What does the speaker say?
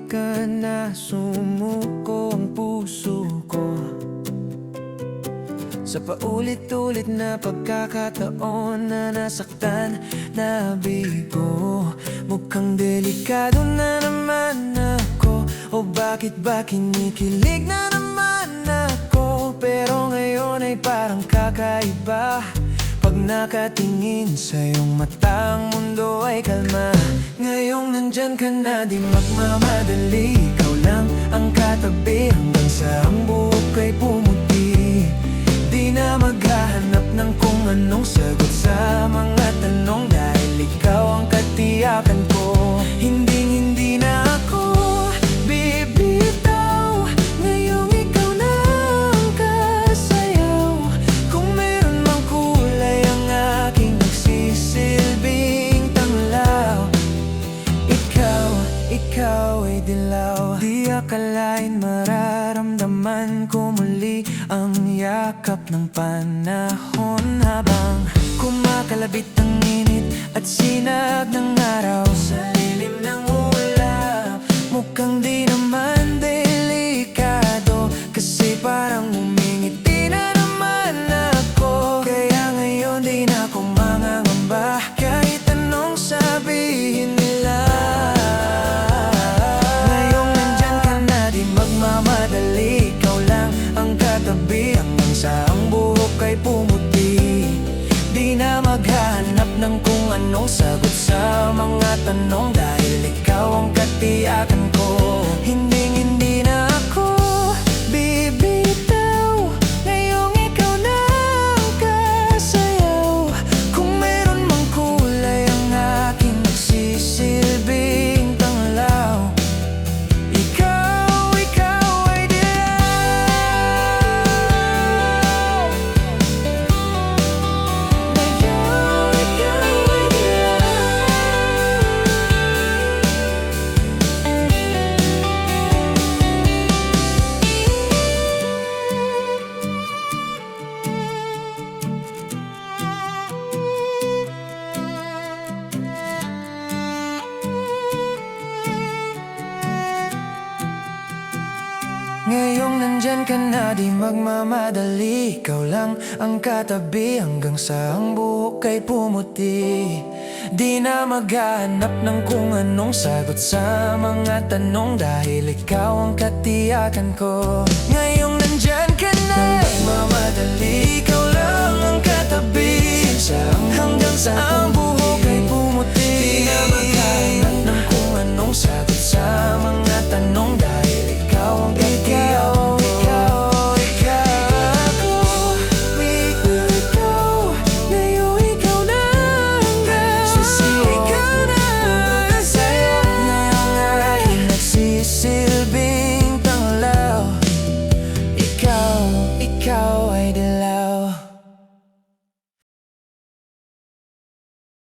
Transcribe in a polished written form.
ka na, sumuko ang puso ko sa paulit-ulit na pagkakataon na nasaktan, nabigo. Mukhang delikado na naman ako, o bakit ba kinikilig na naman ako? Pero ngayon ay parang kakaiba. Pag nakatingin sa iyong mata, ang mundo ay kalma. Ngayong nandyan ka na, di magmamadali. Ikaw lang ang katabi hanggang sa ang buhok ay pumuti. Di na maghahanap ng kung anong sagot sa mga tanong, dahil ikaw ang katiyakan ko. Hindi na ako bibitaw. Ngayong ikaw na ang kasayaw. Kung meron mang kulay ang aking nagsisilbing tanglaw, ikaw ay dilaw. Di akalain mararamdaman ko muli ang yakap ng panahon, habang kumakalabit ang init at sinag ng araw sa lilim ng ulap. Mukhang di naman delikado, kasi parang umingiti na naman ako. Kaya ngayon di na ako mangangamba, kahit anong sabihin nila. Ngayong nandyan ka na, di magmamadali. Ikaw lang ang katabi hanggang sa ang buhok ay pumuti. Di na maghahanap ng kung anong sagot sa mga tanong, dahil ikaw ang katiyakan ko. Hindi na ako bibitaw. Ngayong ikaw na ang kasayaw. Kung meron mang kulay ang aking nagsisilbing tanglaw, ikaw ay dilaw. Ikaw ay dilaw. Ngayong nandyan ka na, di magmamadali. Ikaw lang ang katabi hanggang sa ang buhok ay pumuti. Di na maghahanap ng kung anong sagot sa mga tanong, dahil ikaw ang katiyakan ko. Ngayong nandyan ka na,